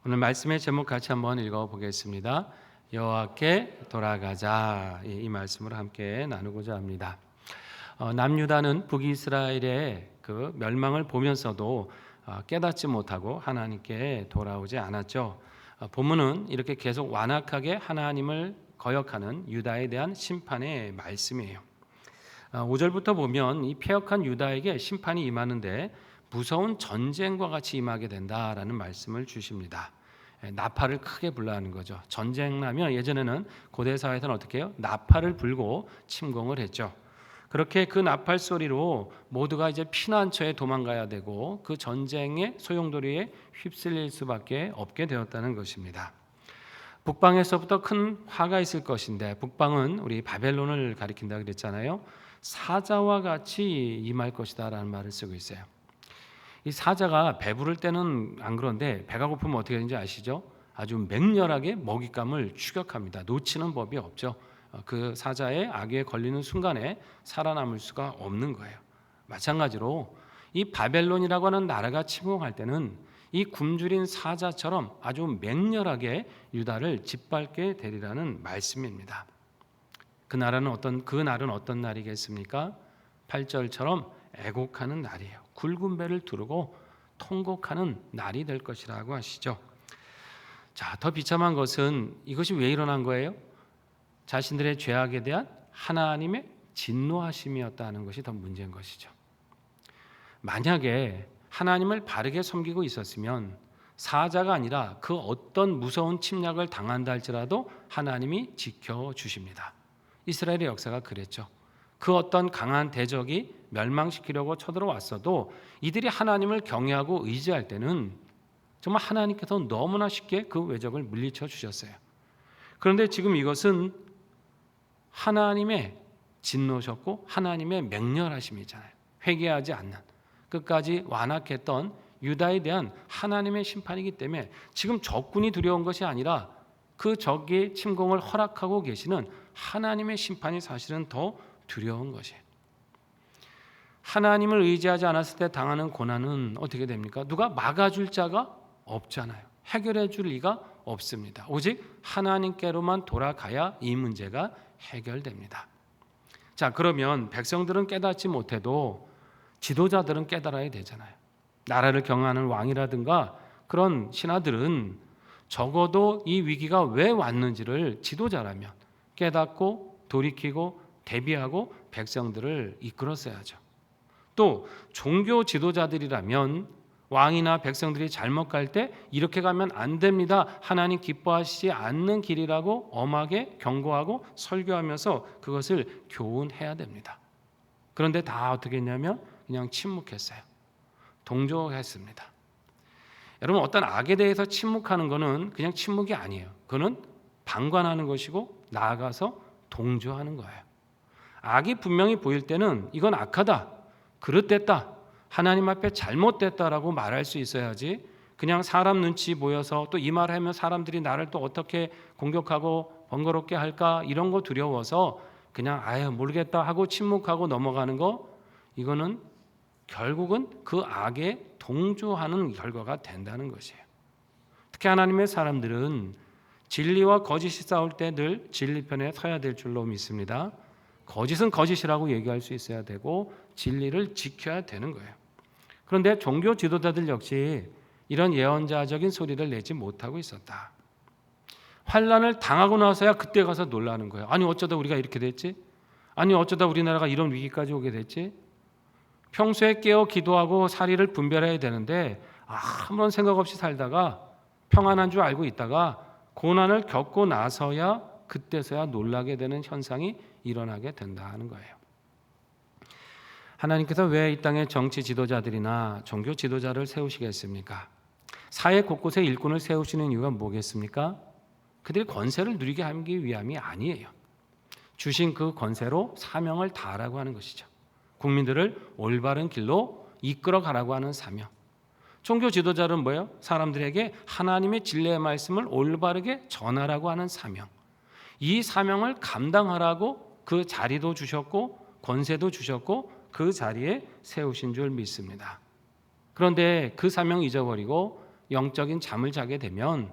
오늘 말씀의 제목 같이 한번 읽어보겠습니다. 여호와께 돌아가자, 이 말씀을 함께 나누고자 합니다. 남유다는 북이스라엘의 그 멸망을 보면서도 깨닫지 못하고 하나님께 돌아오지 않았죠. 본문은 이렇게 계속 완악하게 하나님을 거역하는 유다에 대한 심판의 말씀이에요. 5절부터 보면 이 패역한 유다에게 심판이 임하는데 무서운 전쟁과 같이 임하게 된다라는 말씀을 주십니다. 나팔을 크게 불라는 거죠. 전쟁 나면 예전에는 고대 사회에서는 어떻게 해요? 나팔을 불고 침공을 했죠. 그렇게 그 나팔 소리로 모두가 이제 피난처에 도망가야 되고 그 전쟁의 소용돌이에 휩쓸릴 수밖에 없게 되었다는 것입니다. 북방에서부터 큰 화가 있을 것인데, 북방은 우리 바벨론을 가리킨다 그랬잖아요. 사자와 같이 임할 것이다라는 말을 쓰고 있어요. 이 사자가 배부를 때는 안 그런데 배가 고프면 어떻게 되는지 아시죠? 아주 맹렬하게 먹잇감을 추격합니다. 놓치는 법이 없죠. 그 사자의 악에 걸리는 순간에 살아남을 수가 없는 거예요. 마찬가지로 이 바벨론이라고 하는 나라가 침공할 때는 이 굶주린 사자처럼 아주 맹렬하게 유다를 짓밟게 되리라는 말씀입니다. 그 날은 어떤 날이겠습니까? 8절처럼 애곡하는 날이에요. 굵은 배를 두르고 통곡하는 날이 될 것이라고 하시죠. 자, 더 비참한 것은 이것이 왜 일어난 거예요? 자신들의 죄악에 대한 하나님의 진노하심이었다는 것이 더 문제인 것이죠. 만약에 하나님을 바르게 섬기고 있었으면 사자가 아니라 그 어떤 무서운 침략을 당한다 할지라도 하나님이 지켜주십니다. 이스라엘의 역사가 그랬죠. 그 어떤 강한 대적이 멸망시키려고 쳐들어왔어도 이들이 하나님을 경외하고 의지할 때는 정말 하나님께서 너무나 쉽게 그 외적을 물리쳐 주셨어요. 그런데 지금 이것은 하나님의 진노셨고 하나님의 맹렬하심이잖아요. 회개하지 않는, 끝까지 완악했던 유다에 대한 하나님의 심판이기 때문에 지금 적군이 두려운 것이 아니라 그 적의 침공을 허락하고 계시는 하나님의 심판이 사실은 더 두려운 것이에요. 하나님을 의지하지 않았을 때 당하는 고난은 어떻게 됩니까? 누가 막아줄 자가 없잖아요. 해결해 줄 리가 없습니다. 오직 하나님께로만 돌아가야 이 문제가 해결됩니다. 자, 그러면 백성들은 깨닫지 못해도 지도자들은 깨달아야 되잖아요. 나라를 경영하는 왕이라든가 그런 신하들은 적어도 이 위기가 왜 왔는지를 지도자라면 깨닫고 돌이키고 대비하고 백성들을 이끌었어야죠. 또 종교 지도자들이라면 왕이나 백성들이 잘못 갈 때 이렇게 가면 안 됩니다. 하나님 기뻐하시지 않는 길이라고 엄하게 경고하고 설교하면서 그것을 교훈해야 됩니다. 그런데 다 어떻게 했냐면 그냥 침묵했어요. 동조했습니다. 여러분, 어떤 악에 대해서 침묵하는 것은 그냥 침묵이 아니에요. 그거는 방관하는 것이고 나아가서 동조하는 거예요. 악이 분명히 보일 때는 이건 악하다, 그릇됐다, 하나님 앞에 잘못됐다라고 말할 수 있어야지 그냥 사람 눈치 보여서 또 이 말을 하면 사람들이 나를 또 어떻게 공격하고 번거롭게 할까 이런 거 두려워서 그냥 아유 모르겠다 하고 침묵하고 넘어가는 거, 이거는 결국은 그 악에 동조하는 결과가 된다는 것이에요. 특히 하나님의 사람들은 진리와 거짓이 싸울 때 늘 진리 편에 서야 될 줄로 믿습니다. 거짓은 거짓이라고 얘기할 수 있어야 되고 진리를 지켜야 되는 거예요. 그런데 종교 지도자들 역시 이런 예언자적인 소리를 내지 못하고 있었다. 환난을 당하고 나서야 그때 가서 놀라는 거예요. 아니 어쩌다 우리가 이렇게 됐지? 아니 어쩌다 우리나라가 이런 위기까지 오게 됐지? 평소에 깨어 기도하고 사리를 분별해야 되는데 아무런 생각 없이 살다가 평안한 줄 알고 있다가 고난을 겪고 나서야 그때서야 놀라게 되는 현상이 일어나게 된다는 거예요. 하나님께서 왜 이 땅에 정치 지도자들이나 종교 지도자를 세우시겠습니까? 사회 곳곳에 일꾼을 세우시는 이유가 뭐겠습니까? 그들이 권세를 누리게 하기 위함이 아니에요. 주신 그 권세로 사명을 다하라고 하는 것이죠. 국민들을 올바른 길로 이끌어 가라고 하는 사명. 종교 지도자는 뭐예요? 사람들에게 하나님의 진리의 말씀을 올바르게 전하라고 하는 사명. 이 사명을 감당하라고 그 자리도 주셨고 권세도 주셨고 그 자리에 세우신 줄 믿습니다. 그런데 그 사명 잊어버리고 영적인 잠을 자게 되면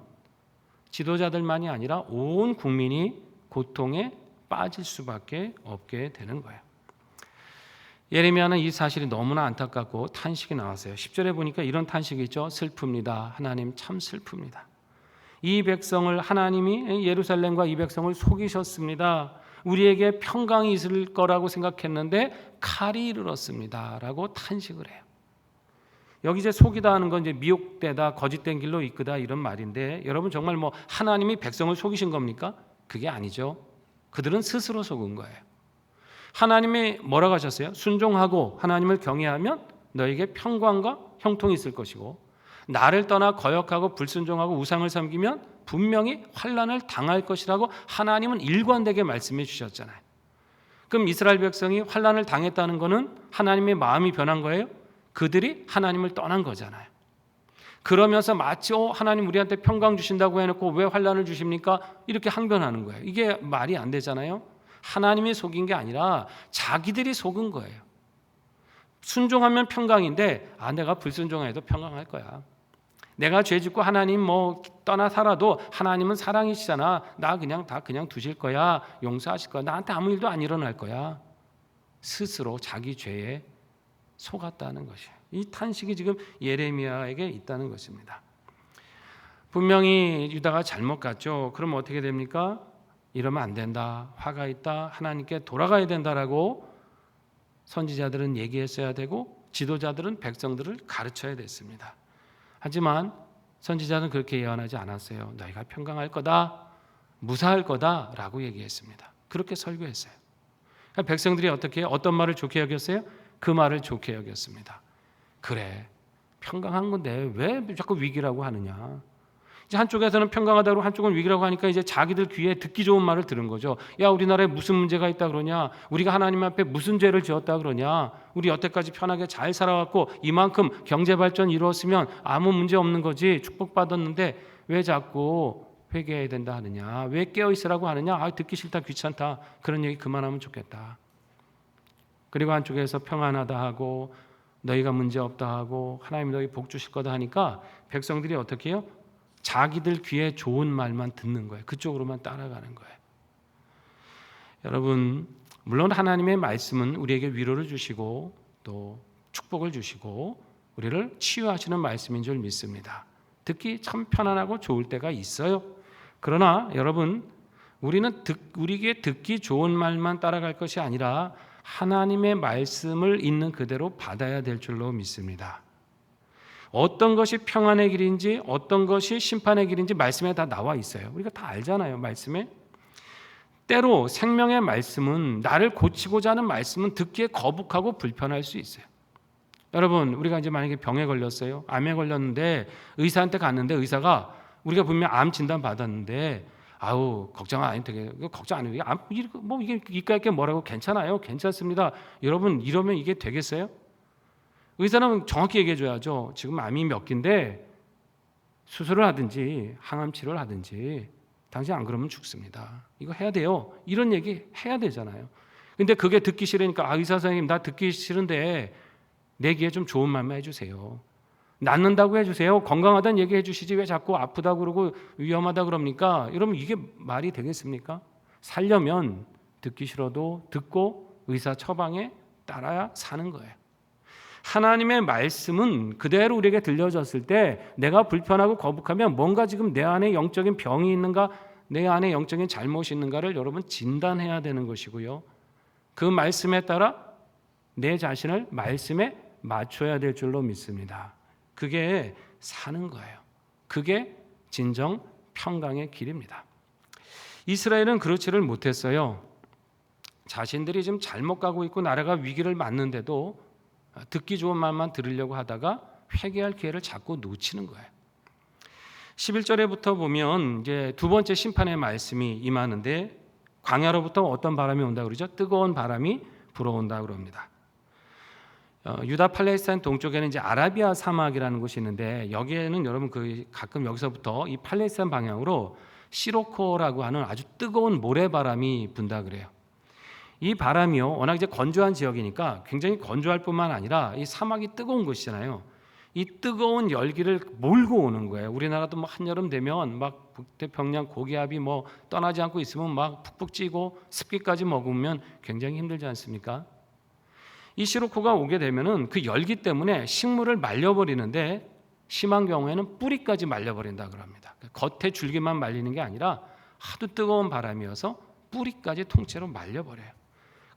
지도자들만이 아니라 온 국민이 고통에 빠질 수밖에 없게 되는 거예요. 예레미야는 이 사실이 너무나 안타깝고 탄식이 나왔어요. 10절에 보니까 이런 탄식이 있죠. 슬픕니다. 하나님 참 슬픕니다. 이 백성을 하나님이 예루살렘과 이 백성을 속이셨습니다. 우리에게 평강이 있을 거라고 생각했는데 칼이 이르렀습니다. 라고 탄식을 해요. 여기 이제 속이다 하는 건 이제 미혹되다, 거짓된 길로 이끄다 이런 말인데 여러분 정말 뭐 하나님이 백성을 속이신 겁니까? 그게 아니죠. 그들은 스스로 속은 거예요. 하나님이 뭐라고 하셨어요? 순종하고 하나님을 경외하면 너에게 평강과 형통이 있을 것이고 나를 떠나 거역하고 불순종하고 우상을 섬기면 분명히 환난을 당할 것이라고 하나님은 일관되게 말씀해 주셨잖아요. 그럼 이스라엘 백성이 환난을 당했다는 것은 하나님의 마음이 변한 거예요? 그들이 하나님을 떠난 거잖아요. 그러면서 마치 하나님 우리한테 평강 주신다고 해놓고 왜 환난을 주십니까? 이렇게 항변하는 거예요. 이게 말이 안 되잖아요. 하나님이 속인 게 아니라 자기들이 속은 거예요. 순종하면 평강인데 내가 불순종해도 평강할 거야. 내가 죄 짓고 하나님 떠나 살아도 하나님은 사랑이시잖아. 나 그냥 두실 거야. 용서하실 거야. 나한테 아무 일도 안 일어날 거야. 스스로 자기 죄에 속았다는 것이에요. 이 탄식이 지금 예레미야에게 있다는 것입니다. 분명히 유다가 잘못 갔죠. 그럼 어떻게 됩니까? 이러면 안 된다. 화가 있다. 하나님께 돌아가야 된다라고 선지자들은 얘기했어야 되고 지도자들은 백성들을 가르쳐야 됐습니다. 하지만 선지자는 그렇게 예언하지 않았어요. 너희가 평강할 거다. 무사할 거다라고 얘기했습니다. 그렇게 설교했어요. 그러니까 백성들이 어떤 말을 좋게 여겼어요? 그 말을 좋게 여겼습니다. 그래, 평강한 건데 왜 자꾸 위기라고 하느냐. 이제 한쪽에서는 평강하다고 한쪽은 위기라고 하니까 이제 자기들 귀에 듣기 좋은 말을 들은 거죠. 야, 우리나라에 무슨 문제가 있다 그러냐? 우리가 하나님 앞에 무슨 죄를 지었다 그러냐? 우리 여태까지 편하게 잘 살아왔고 이만큼 경제 발전 이루었으면 아무 문제 없는 거지. 축복받았는데 왜 자꾸 회개해야 된다 하느냐? 왜 깨어 있으라고 하느냐? 듣기 싫다, 귀찮다. 그런 얘기 그만하면 좋겠다. 그리고 한쪽에서 평안하다 하고 너희가 문제 없다 하고 하나님 너희 복 주실 거다 하니까 백성들이 어떻게 해요? 자기들 귀에 좋은 말만 듣는 거예요. 그쪽으로만 따라가는 거예요. 여러분, 물론 하나님의 말씀은 우리에게 위로를 주시고 또 축복을 주시고 우리를 치유하시는 말씀인 줄 믿습니다. 듣기 참 편안하고 좋을 때가 있어요. 그러나 여러분, 우리에게 듣기 좋은 말만 따라갈 것이 아니라 하나님의 말씀을 있는 그대로 받아야 될 줄로 믿습니다. 어떤 것이 평안의 길인지 어떤 것이 심판의 길인지 말씀에 다 나와 있어요. 우리가 다 알잖아요. 말씀에. 때로 생명의 말씀은 나를 고치고자 하는 말씀은 듣기에 거북하고 불편할 수 있어요. 여러분, 우리가 이제 만약에 병에 걸렸어요. 암에 걸렸는데 의사한테 갔는데 의사가 우리가 분명 암 진단 받았는데 걱정 안 해도 되게 걱정 안 해요. 이게 이까짓게 뭐라고 괜찮아요. 괜찮습니다. 여러분, 이러면 이게 되겠어요? 의사는 정확히 얘기해 줘야죠. 지금 암이 몇 개인데 수술을 하든지 항암 치료를 하든지 당신 안 그러면 죽습니다. 이거 해야 돼요. 이런 얘기 해야 되잖아요. 근데 그게 듣기 싫으니까 의사 선생님 나 듣기 싫은데 내 귀에 좀 좋은 말만 해주세요. 낫는다고 해주세요. 건강하다는 얘기 해주시지 왜 자꾸 아프다고 그러고 위험하다 그럽니까? 여러분 이게 말이 되겠습니까? 살려면 듣기 싫어도 듣고 의사 처방에 따라야 사는 거예요. 하나님의 말씀은 그대로 우리에게 들려졌을 때 내가 불편하고 거북하면 뭔가 지금 내 안에 영적인 병이 있는가 내 안에 영적인 잘못이 있는가를 여러분 진단해야 되는 것이고요. 그 말씀에 따라 내 자신을 말씀에 맞춰야 될 줄로 믿습니다. 그게 사는 거예요. 그게 진정 평강의 길입니다. 이스라엘은 그렇지를 못했어요. 자신들이 지금 잘못 가고 있고 나라가 위기를 맞는데도 듣기 좋은 말만 들으려고 하다가 회개할 기회를 자꾸 놓치는 거예요. 11절에부터 보면 이제 두 번째 심판의 말씀이 임하는데 광야로부터 어떤 바람이 온다 그러죠? 뜨거운 바람이 불어온다 그럽니다. 유다 팔레스타인 동쪽에는 이제 아라비아 사막이라는 곳이 있는데 여기에는 여러분 가끔 여기서부터 이 팔레스타인 방향으로 시로코라고 하는 아주 뜨거운 모래바람이 분다 그래요. 이 바람이요, 워낙 이제 건조한 지역이니까 굉장히 건조할 뿐만 아니라 이 사막이 뜨거운 곳이잖아요. 이 뜨거운 열기를 몰고 오는 거예요. 우리나라도 뭐 한여름 되면 막 북태평양 고기압이 뭐 떠나지 않고 있으면 막 푹푹 찌고 습기까지 머금으면 굉장히 힘들지 않습니까? 이 시로코가 오게 되면은 그 열기 때문에 식물을 말려버리는데 심한 경우에는 뿌리까지 말려버린다 그럽니다. 겉에 줄기만 말리는 게 아니라 하도 뜨거운 바람이어서 뿌리까지 통째로 말려버려요.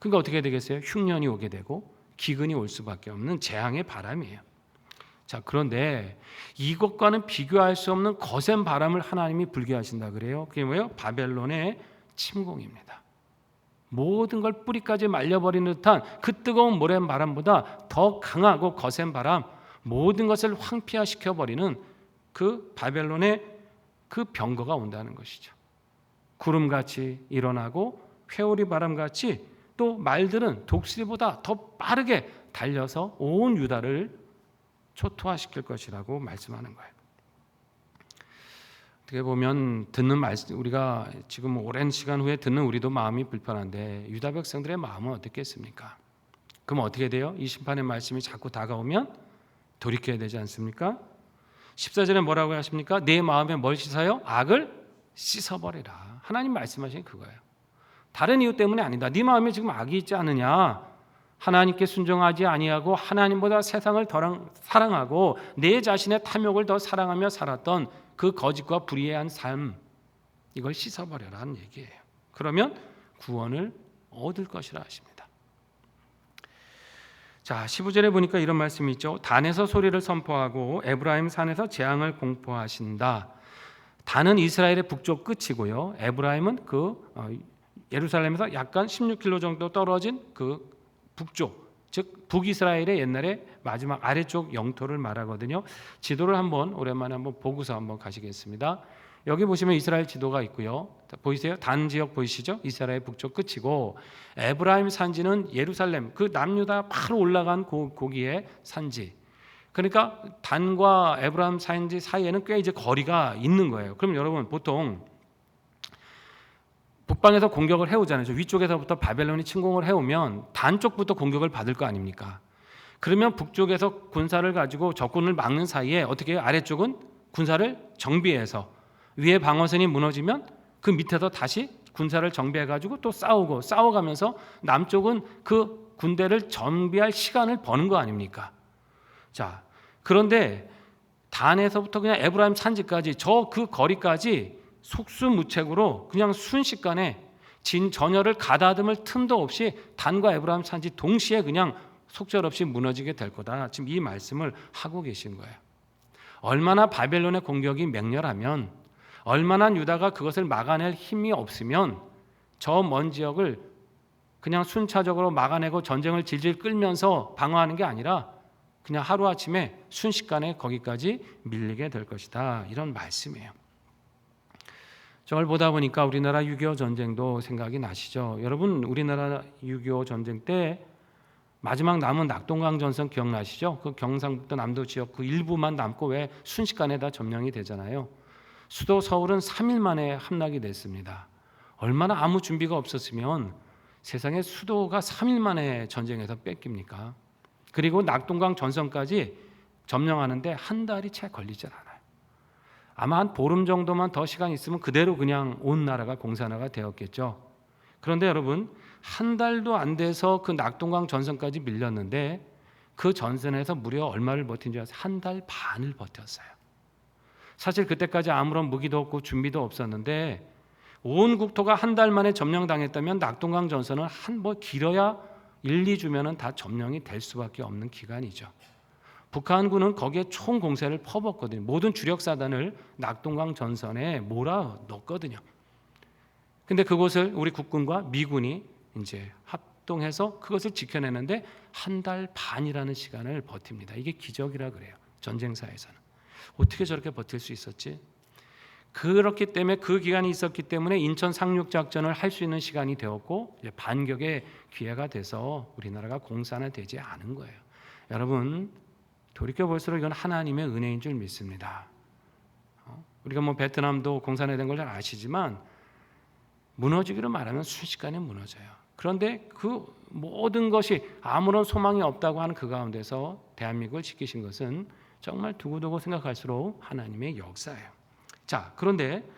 그러니까 어떻게 되겠어요? 흉년이 오게 되고 기근이 올 수밖에 없는 재앙의 바람이에요. 자, 그런데 이것과는 비교할 수 없는 거센 바람을 하나님이 불게 하신다 그래요. 그게 뭐예요? 바벨론의 침공입니다. 모든 걸 뿌리까지 말려버리는 듯한 그 뜨거운 모래바람보다 더 강하고 거센 바람, 모든 것을 황폐화시켜버리는 그 바벨론의 그 병거가 온다는 것이죠. 구름같이 일어나고 회오리 바람같이 또 말들은 독수리보다 더 빠르게 달려서 온 유다를 초토화시킬 것이라고 말씀하는 거예요. 어떻게 보면 듣는 말씀, 우리가 지금 오랜 시간 후에 듣는 우리도 마음이 불편한데 유다 백성들의 마음은 어떻겠습니까? 그럼 어떻게 돼요? 이 심판의 말씀이 자꾸 다가오면 돌이켜야 되지 않습니까? 14절에 뭐라고 하십니까? 내 마음에 뭘 씻어요? 악을 씻어버리라. 하나님 말씀하신 그거예요. 다른 이유 때문에 아니다. 네 마음에 지금 악이 있지 않느냐? 하나님께 순종하지 아니하고 하나님보다 세상을 더 사랑하고 내 자신의 탐욕을 더 사랑하며 살았던 그 거짓과 불의한 삶, 이걸 씻어버려라는 얘기예요. 그러면 구원을 얻을 것이라 하십니다. 자, 15절에 보니까 이런 말씀이 있죠. 단에서 소리를 선포하고 에브라임 산에서 재앙을 공포하신다. 단은 이스라엘의 북쪽 끝이고요. 에브라임은 예루살렘에서 약간 16km 정도 떨어진 그 북쪽, 즉 북이스라엘의 옛날에 마지막 아래쪽 영토를 말하거든요. 지도를 한번 오랜만에 한번 보고서 한번 가시겠습니다. 여기 보시면 이스라엘 지도가 있고요. 보이세요? 단 지역 보이시죠? 이스라엘 북쪽 끝이고 에브라임 산지는 예루살렘 그 남유다 바로 올라간 고기의 산지. 그러니까 단과 에브라임 산지 사이에는 꽤 이제 거리가 있는 거예요. 그럼 여러분 보통 북방에서 공격을 해오잖아요. 위쪽에서부터 바벨론이 침공을 해오면 단 쪽부터 공격을 받을 거 아닙니까? 그러면 북쪽에서 군사를 가지고 적군을 막는 사이에 어떻게 해요? 아래쪽은 군사를 정비해서 위에 방어선이 무너지면 그 밑에서 다시 군사를 정비해가지고 또 싸워가면서 남쪽은 그 군대를 정비할 시간을 버는 거 아닙니까? 자, 그런데 단에서부터 그냥 에브라임 산지까지 저 그 거리까지 속수무책으로 그냥 순식간에 전열을 가다듬을 틈도 없이 단과 에브라임 산지 동시에 그냥 속절없이 무너지게 될 거다. 지금 이 말씀을 하고 계신 거예요. 얼마나 바벨론의 공격이 맹렬하면, 얼마나 유다가 그것을 막아낼 힘이 없으면 저 먼 지역을 그냥 순차적으로 막아내고 전쟁을 질질 끌면서 방어하는 게 아니라 그냥 하루아침에 순식간에 거기까지 밀리게 될 것이다. 이런 말씀이에요. 저걸 보다 보니까 우리나라 6.25 전쟁도 생각이 나시죠? 여러분, 우리나라 6.25 전쟁 때 마지막 남은 낙동강 전선 기억나시죠? 그 경상북도 남도 지역 그 일부만 남고 왜 순식간에 다 점령이 되잖아요. 수도 서울은 3일 만에 함락이 됐습니다. 얼마나 아무 준비가 없었으면 세상에 수도가 3일 만에 전쟁에서 뺏깁니까? 그리고 낙동강 전선까지 점령하는데 한 달이 채 걸리지 않아요. 아마 한 보름 정도만 더 시간이 있으면 그대로 그냥 온 나라가 공산화가 되었겠죠. 그런데 여러분, 한 달도 안 돼서 그 낙동강 전선까지 밀렸는데 그 전선에서 무려 얼마를 버틴 줄 아세요? 한 달 반을 버텼어요. 사실 그때까지 아무런 무기도 없고 준비도 없었는데 온 국토가 한 달 만에 점령당했다면 낙동강 전선은 길어야 1, 2주면은 다 점령이 될 수밖에 없는 기간이죠. 북한군은 거기에 총 공세를 퍼붓거든요. 모든 주력 사단을 낙동강 전선에 몰아 넣었거든요. 근데 그곳을 우리 국군과 미군이 이제 합동해서 그것을 지켜내는데 한 달 반이라는 시간을 버팁니다. 이게 기적이라 그래요. 전쟁사에서는. 어떻게 저렇게 버틸 수 있었지? 그렇기 때문에 그 기간이 있었기 때문에 인천 상륙작전을 할 수 있는 시간이 되었고 반격의 기회가 돼서 우리나라가 공산화되지 않은 거예요. 여러분, 돌이켜볼수록 이건 하나님의 은혜인 줄 믿습니다. 우리가 베트남도 공산화된 걸 잘 아시지만 무너지기로 말하면 순식간에 무너져요. 그런데 그 모든 것이 아무런 소망이 없다고 하는 그 가운데서 대한민국을 지키신 것은 정말 두고두고 생각할수록 하나님의 역사예요. 자, 그런데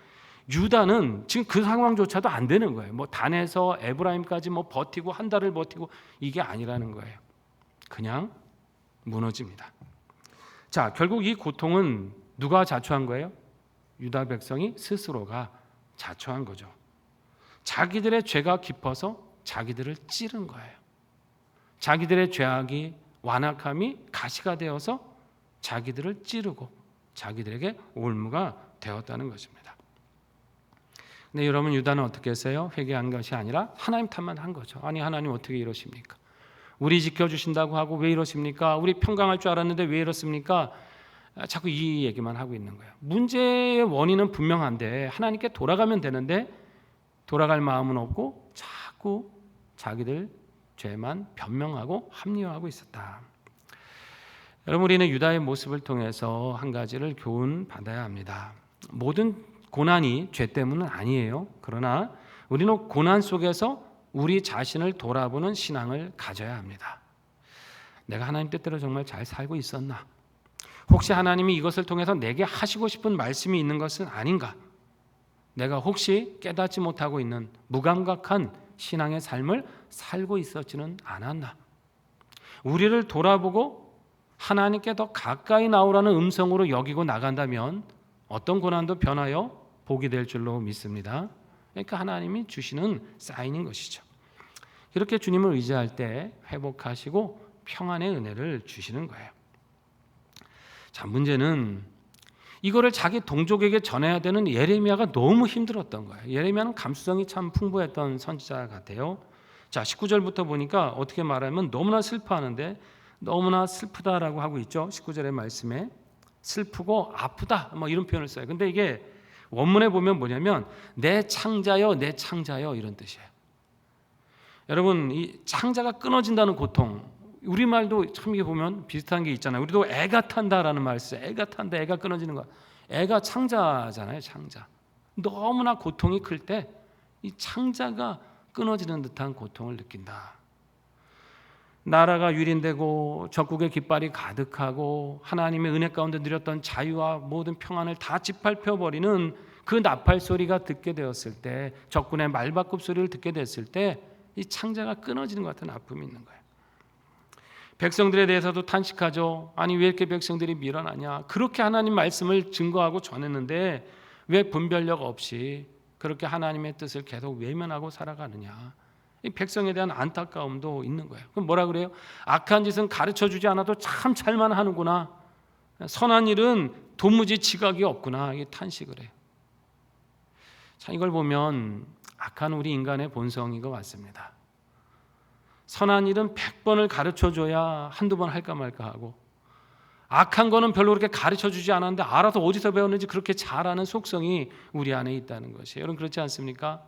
유다는 지금 그 상황조차도 안 되는 거예요. 뭐 단에서 에브라임까지 뭐 버티고 한 달을 버티고 이게 아니라는 거예요. 그냥 무너집니다. 자, 결국 이 고통은 누가 자초한 거예요? 유다 백성이 스스로가 자초한 거죠. 자기들의 죄가 깊어서 자기들을 찌른 거예요. 자기들의 죄악이 완악함이 가시가 되어서 자기들을 찌르고 자기들에게 올무가 되었다는 것입니다. 근데 여러분, 유다는 어떻게 했어요? 회개한 것이 아니라 하나님 탓만 한 거죠. 아니, 하나님 어떻게 이러십니까? 우리 지켜주신다고 하고 왜 이러십니까? 우리 평강할 줄 알았는데 왜 이렇습니까? 자꾸 이 얘기만 하고 있는 거예요. 문제의 원인은 분명한데 하나님께 돌아가면 되는데 돌아갈 마음은 없고 자꾸 자기들 죄만 변명하고 합리화하고 있었다. 여러분, 우리는 유다의 모습을 통해서 한 가지를 교훈 받아야 합니다. 모든 고난이 죄 때문은 아니에요. 그러나 우리는 고난 속에서 우리 자신을 돌아보는 신앙을 가져야 합니다. 내가 하나님 뜻대로 정말 잘 살고 있었나? 혹시 하나님이 이것을 통해서 내게 하시고 싶은 말씀이 있는 것은 아닌가? 내가 혹시 깨닫지 못하고 있는 무감각한 신앙의 삶을 살고 있었지는 않았나? 우리를 돌아보고 하나님께 더 가까이 나오라는 음성으로 여기고 나간다면 어떤 고난도 변하여 복이 될 줄로 믿습니다. 그러니까 하나님이 주시는 사인인 것이죠. 이렇게 주님을 의지할 때 회복하시고 평안의 은혜를 주시는 거예요. 자, 문제는 이거를 자기 동족에게 전해야 되는 예레미야가 너무 힘들었던 거예요. 예레미야는 감수성이 참 풍부했던 선지자 같아요. 자, 19절부터 보니까 어떻게 말하면 너무나 슬퍼하는데 너무나 슬프다라고 하고 있죠. 19절의 말씀에 슬프고 아프다 뭐 이런 표현을 써요. 근데 이게 원문에 보면 뭐냐면 내 창자여 내 창자여 이런 뜻이에요. 여러분, 이 창자가 끊어진다는 고통, 우리말도 참 이게 보면 비슷한 게 있잖아요. 우리도 애가 탄다라는 말 써요. 애가 탄다, 애가 끊어지는 거. 애가 창자잖아요. 창자. 너무나 고통이 클 때 이 창자가 끊어지는 듯한 고통을 느낀다. 나라가 유린되고 적국의 깃발이 가득하고 하나님의 은혜 가운데 누렸던 자유와 모든 평안을 다 짓밟혀버리는 그 나팔 소리가 듣게 되었을 때, 적군의 말바꿈 소리를 듣게 됐을 때 이 창자가 끊어지는 것 같은 아픔이 있는 거예요. 백성들에 대해서도 탄식하죠. 아니, 왜 이렇게 백성들이 밀어나냐? 그렇게 하나님 말씀을 증거하고 전했는데 왜 분별력 없이 그렇게 하나님의 뜻을 계속 외면하고 살아가느냐? 이 백성에 대한 안타까움도 있는 거예요. 그럼 뭐라 그래요? 악한 짓은 가르쳐주지 않아도 참 잘만 하는구나. 선한 일은 도무지 지각이 없구나. 이게 탄식을 해요. 자, 이걸 보면 악한 우리 인간의 본성인 것 같습니다. 선한 일은 100번을 가르쳐줘야 한두 번 할까 말까 하고, 악한 거는 별로 그렇게 가르쳐주지 않았는데 알아서 어디서 배웠는지 그렇게 잘하는 속성이 우리 안에 있다는 것이에요. 여러분, 그렇지 않습니까?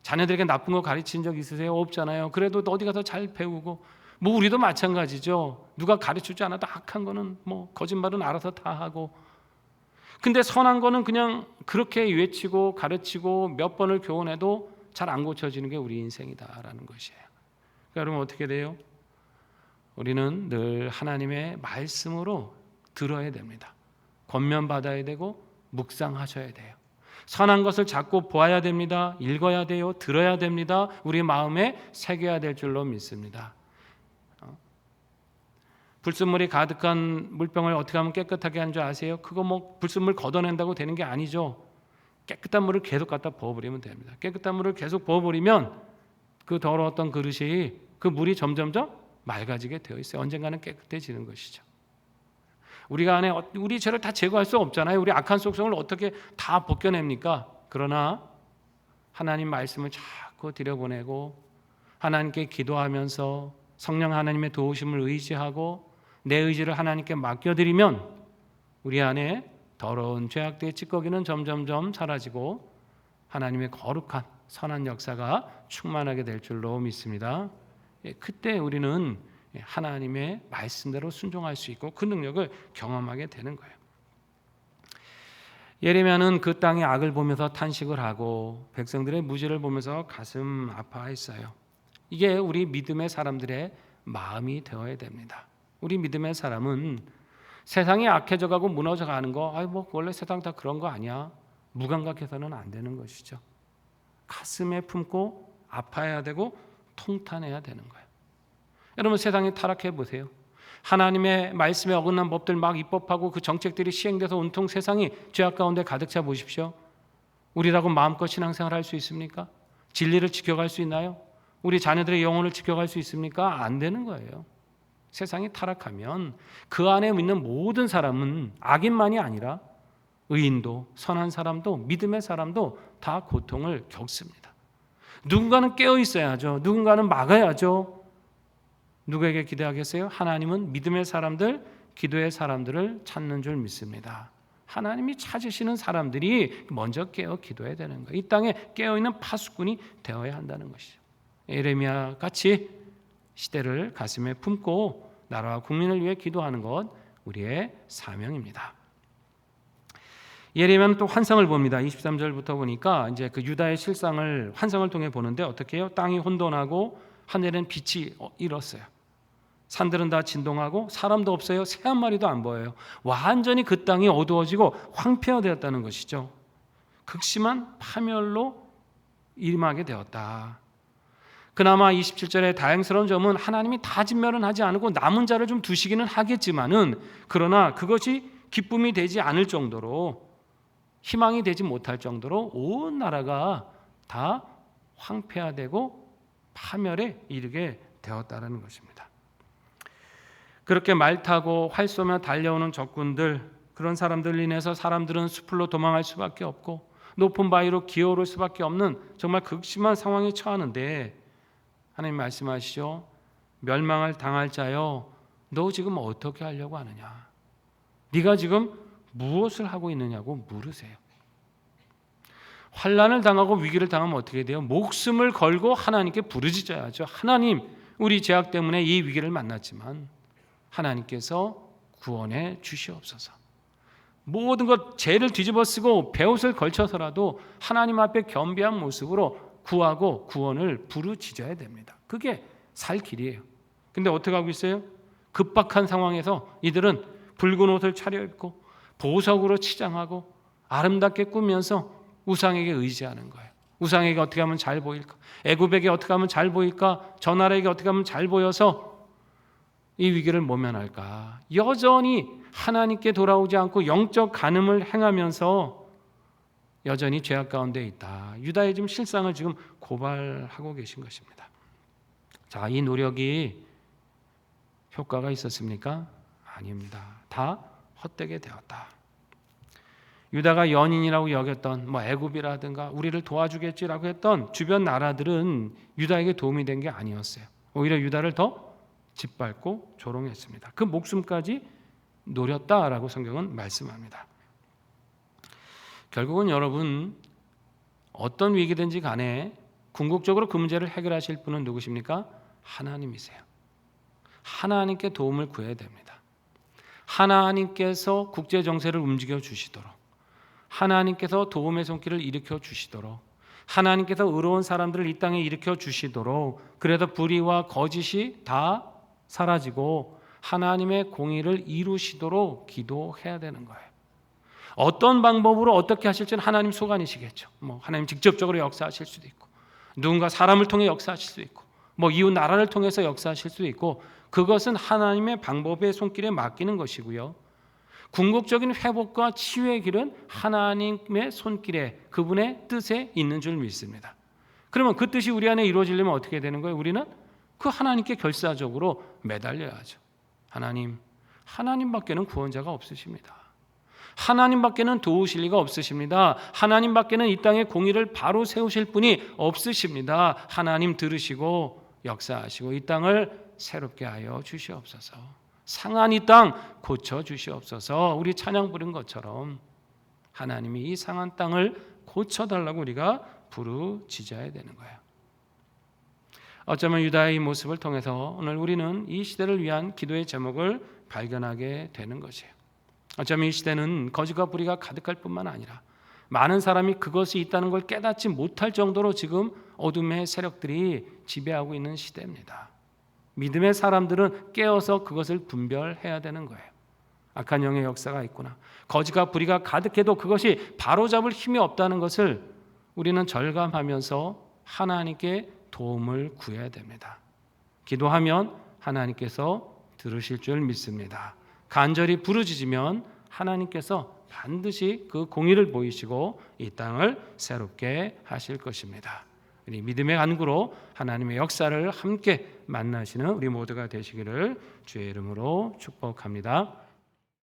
자녀들에게 나쁜 거 가르친 적 있으세요? 없잖아요. 그래도 어디 가서 잘 배우고, 뭐 우리도 마찬가지죠. 누가 가르쳐주지 않아도 악한 거는 뭐 거짓말은 알아서 다 하고, 근데 선한 거는 그냥 그렇게 외치고 가르치고 몇 번을 교훈해도 잘 안 고쳐지는 게 우리 인생이다라는 것이에요. 그러니까 여러분, 어떻게 돼요? 우리는 늘 하나님의 말씀으로 들어야 됩니다. 권면받아야 되고 묵상하셔야 돼요. 선한 것을 자꾸 보아야 됩니다. 읽어야 돼요. 들어야 됩니다. 우리 마음에 새겨야 될 줄로 믿습니다. 불순물이 가득한 물병을 어떻게 하면 깨끗하게 하는 줄 아세요? 그거 뭐 불순물 걷어낸다고 되는 게 아니죠. 깨끗한 물을 계속 갖다 부어버리면 됩니다. 깨끗한 물을 계속 부어버리면 그 더러웠던 그릇이, 그 물이 점점점 맑아지게 되어 있어요. 언젠가는 깨끗해지는 것이죠. 우리가 안에 우리 죄를 다 제거할 수 없잖아요. 우리 악한 속성을 어떻게 다 벗겨냅니까? 그러나 하나님 말씀을 자꾸 들여보내고 하나님께 기도하면서 성령 하나님의 도우심을 의지하고 내 의지를 하나님께 맡겨드리면 우리 안에 더러운 죄악들의 찌꺼기는 점점점 사라지고 하나님의 거룩한 선한 역사가 충만하게 될 줄로 믿습니다. 그때 우리는 하나님의 말씀대로 순종할 수 있고 그 능력을 경험하게 되는 거예요. 예레미야는 그 땅의 악을 보면서 탄식을 하고 백성들의 무지를 보면서 가슴 아파했어요. 이게 우리 믿음의 사람들의 마음이 되어야 됩니다. 우리 믿음의 사람은 세상이 악해져가고 무너져가는 거, 뭐 원래 세상 다 그런 거 아니야. 무감각해서는 안 되는 것이죠. 가슴에 품고 아파야 되고 통탄해야 되는 거예요. 여러분, 세상에 타락해 보세요. 하나님의 말씀에 어긋난 법들 막 입법하고 그 정책들이 시행돼서 온통 세상이 죄악 가운데 가득 차 보십시오. 우리라고 마음껏 신앙생활 할 수 있습니까? 진리를 지켜갈 수 있나요? 우리 자녀들의 영혼을 지켜갈 수 있습니까? 안 되는 거예요. 세상이 타락하면 그 안에 있는 모든 사람은, 악인만이 아니라 의인도 선한 사람도 믿음의 사람도 다 고통을 겪습니다. 누군가는 깨어 있어야죠. 누군가는 막아야죠. 누구에게 기대하겠어요? 하나님은 믿음의 사람들, 기도의 사람들을 찾는 줄 믿습니다. 하나님이 찾으시는 사람들이 먼저 깨어 기도해야 되는 거예요. 이 땅에 깨어있는 파수꾼이 되어야 한다는 것이죠. 예레미야 같이 시대를 가슴에 품고 나라와 국민을 위해 기도하는 것, 우리의 사명입니다. 예레미야는 또 환상을 봅니다. 23절부터 보니까 이제 그 유다의 실상을 환상을 통해 보는데 어떻게 해요? 땅이 혼돈하고 하늘엔 빛이 일었어요. 산들은 다 진동하고 사람도 없어요. 새 한 마리도 안 보여요. 완전히 그 땅이 어두워지고 황폐화되었다는 것이죠. 극심한 파멸로 임하게 되었다. 그나마 27절의 다행스러운 점은 하나님이 다 진멸은 하지 않고 남은 자를 좀 두시기는 하겠지만은, 그러나 그것이 기쁨이 되지 않을 정도로, 희망이 되지 못할 정도로 온 나라가 다 황폐화되고 파멸에 이르게 되었다는 것입니다. 그렇게 말 타고 활 쏘며 달려오는 적군들, 그런 사람들 인해서 사람들은 숲으로 도망할 수밖에 없고 높은 바위로 기어오를 수밖에 없는 정말 극심한 상황에 처하는데, 하나님 말씀하시죠. 멸망을 당할 자여, 너 지금 어떻게 하려고 하느냐? 네가 지금 무엇을 하고 있느냐고 물으세요. 환난을 당하고 위기를 당하면 어떻게 돼요? 목숨을 걸고 하나님께 부르짖어야죠. 하나님, 우리 죄악 때문에 이 위기를 만났지만 하나님께서 구원해 주시옵소서. 모든 것 죄를 뒤집어쓰고 베옷을 걸쳐서라도 하나님 앞에 겸비한 모습으로 구하고 구원을 부르짖어야 됩니다. 그게 살 길이에요. 근데 어떻게 하고 있어요? 급박한 상황에서 이들은 붉은 옷을 차려입고 보석으로 치장하고 아름답게 꾸면서 우상에게 의지하는 거예요. 우상에게 어떻게 하면 잘 보일까? 애굽에게 어떻게 하면 잘 보일까? 저 나라에게 어떻게 하면 잘 보여서 이 위기를 모면할까? 여전히 하나님께 돌아오지 않고 영적 간음을 행하면서 여전히 죄악 가운데 있다. 유다의 지금 실상을 지금 고발하고 계신 것입니다. 자, 이 노력이 효과가 있었습니까? 아닙니다. 다 헛되게 되었다. 유다가 연인이라고 여겼던 애굽이라든가 우리를 도와주겠지라고 했던 주변 나라들은 유다에게 도움이 된 게 아니었어요. 오히려 유다를 더 짓밟고 조롱했습니다. 그 목숨까지 노렸다라고 성경은 말씀합니다. 결국은 여러분, 어떤 위기든지 간에 궁극적으로 그 문제를 해결하실 분은 누구십니까? 하나님이세요. 하나님께 도움을 구해야 됩니다. 하나님께서 국제 정세를 움직여 주시도록, 하나님께서 도움의 손길을 일으켜 주시도록, 하나님께서 의로운 사람들을 이 땅에 일으켜 주시도록, 그래서 불의와 거짓이 다 사라지고 하나님의 공의를 이루시도록 기도해야 되는 거예요. 어떤 방법으로 어떻게 하실지는 하나님 소관이시겠죠. 하나님 직접적으로 역사하실 수도 있고, 누군가 사람을 통해 역사하실 수도 있고, 이웃 나라를 통해서 역사하실 수도 있고, 그것은 하나님의 방법의 손길에 맡기는 것이고요. 궁극적인 회복과 치유의 길은 하나님의 손길에, 그분의 뜻에 있는 줄 믿습니다. 그러면 그 뜻이 우리 안에 이루어지려면 어떻게 되는 거예요? 우리는 그 하나님께 결사적으로 매달려야죠. 하나님밖에는 구원자가 없으십니다. 하나님밖에는 도우실 리가 없으십니다. 하나님밖에는 이 땅에 공의를 바로 세우실 분이 없으십니다. 하나님 들으시고 역사하시고 이 땅을 새롭게 하여 주시옵소서. 상한 이 땅 고쳐 주시옵소서. 우리 찬양 부른 것처럼 하나님이 이 상한 땅을 고쳐달라고 우리가 부르짖어야 되는 거예요. 어쩌면 유다의 모습을 통해서 오늘 우리는 이 시대를 위한 기도의 제목을 발견하게 되는 것이에요. 어쩌면 이 시대는 거짓과 불의가 가득할 뿐만 아니라 많은 사람이 그것이 있다는 걸 깨닫지 못할 정도로 지금 어둠의 세력들이 지배하고 있는 시대입니다. 믿음의 사람들은 깨어서 그것을 분별해야 되는 거예요. 악한 영의 역사가 있구나. 거짓과 불의가 가득해도 그것이 바로잡을 힘이 없다는 것을 우리는 절감하면서 하나님께 도움을 구해야 됩니다. 기도하면 하나님께서 들으실 줄 믿습니다. 간절히 부르짖으면 하나님께서 반드시 그 공의를 보이시고 이 땅을 새롭게 하실 것입니다. 우리 믿음의 간구로 하나님의 역사를 함께 만나시는 우리 모두가 되시기를 주의 이름으로 축복합니다.